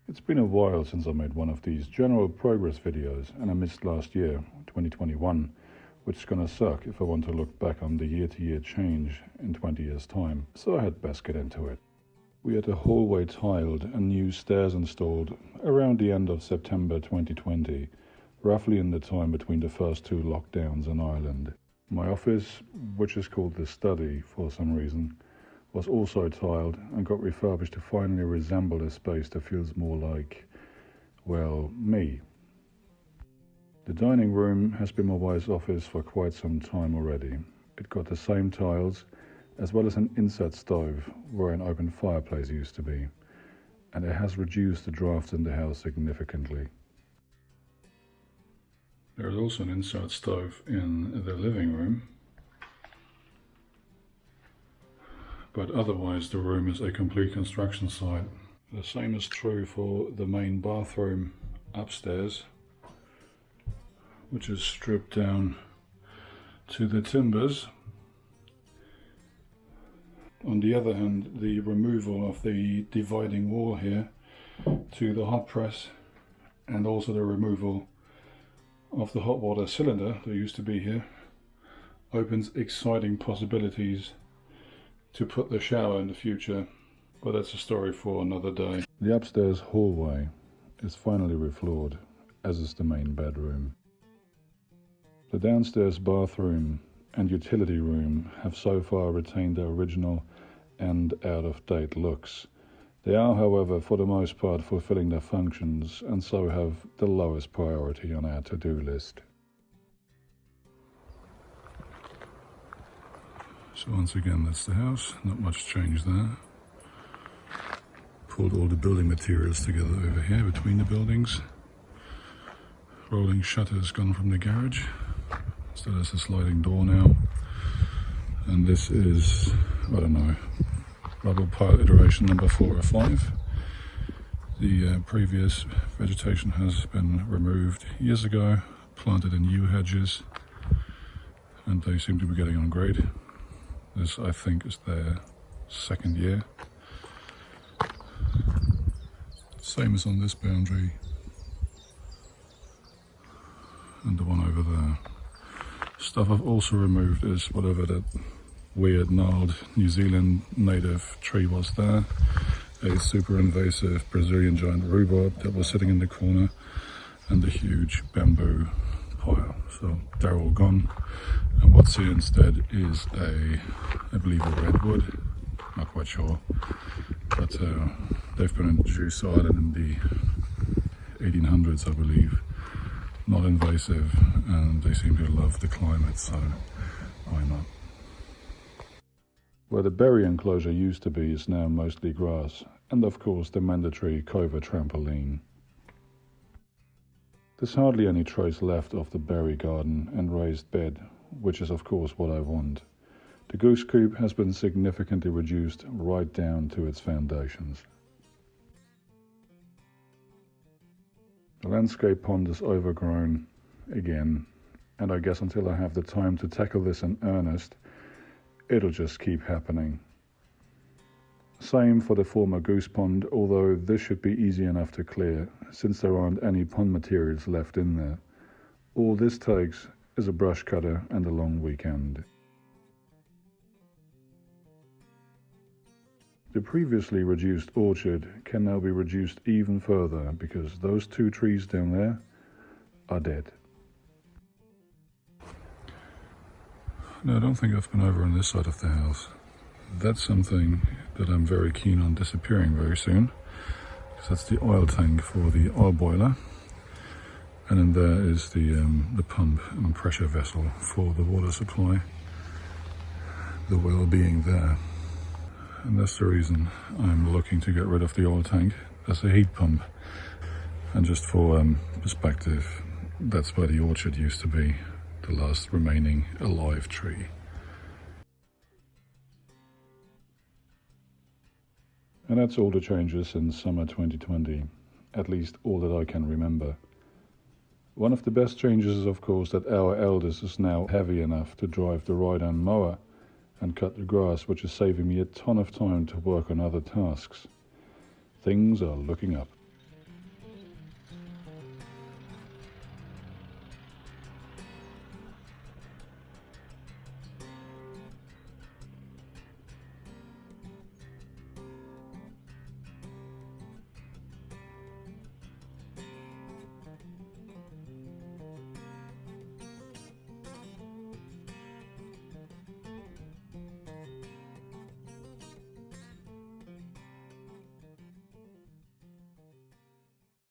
It's been a while since I made one of these general progress videos, and I missed last year, 2021, which is gonna suck if I want to look back on the year-to-year change in 20 years' time, so I had best get into it. We had a hallway tiled and new stairs installed around the end of September 2020, roughly in the time between the first two lockdowns in Ireland. My office, which is called the study for some reason, was also tiled and got refurbished to finally resemble a space that feels more like, well, me. The dining room has been my wife's office for quite some time already. It got the same tiles, as well as an inset stove where an open fireplace used to be, and it has reduced the drafts in the house significantly. There is also an insert stove in the living room, but otherwise the room is a complete construction site. The same is true for the main bathroom upstairs, which is stripped down to the timbers. On the other hand, the removal of the dividing wall here to the hot press, and also the removal of the hot water cylinder that used to be here, opens exciting possibilities to put the shower in the future, but that's a story for another day. The upstairs hallway is finally refloored, as is the main bedroom. The downstairs bathroom and utility room have so far retained their original and out-of-date looks. They are, however, for the most part fulfilling their functions, and so have the lowest priority on our to-do list. So once again, that's the house, not much change there. Pulled all the building materials together over here between the buildings. Rolling shutters gone from the garage. So there's a sliding door now. And this is, I don't know, rubble pile iteration number 4 or 5. The previous vegetation has been removed years ago, planted in yew hedges, and they seem to be getting on great. This, I think, is their second year. Same as on this boundary and the one over there. Stuff I've also removed is whatever that weird gnarled New Zealand native tree was there. A super invasive Brazilian giant rhubarb that was sitting in the corner, and a huge bamboo pile. So they're all gone, and what's here instead is I believe a redwood, not quite sure, but they've been introduced to Ireland in the 1800s, I believe. Not invasive, and they seem to love the climate, so why not? Where the berry enclosure used to be is now mostly grass, and of course the mandatory cova trampoline. There's hardly any trace left of the berry garden and raised bed, which is of course what I want. The goose coop has been significantly reduced right down to its foundations. The landscape pond is overgrown again, and I guess until I have the time to tackle this in earnest, it'll just keep happening. Same for the former goose pond, although this should be easy enough to clear, since there aren't any pond materials left in there. All this takes is a brush cutter and a long weekend. The previously reduced orchard can now be reduced even further, because those 2 trees down there are dead. No, I don't think I've been over on this side of the house. That's something that I'm very keen on disappearing very soon, because that's the oil tank for the oil boiler, and then there is the pump and pressure vessel for the water supply, the well being there. And that's the reason I'm looking to get rid of the oil tank as a heat pump. And just for perspective, that's where the orchard used to be, the last remaining alive tree. And that's all the changes since summer 2020, at least all that I can remember. One of the best changes is of course that our eldest is now heavy enough to drive the ride-on mower and cut the grass, which is saving me a ton of time to work on other tasks. Things are looking up.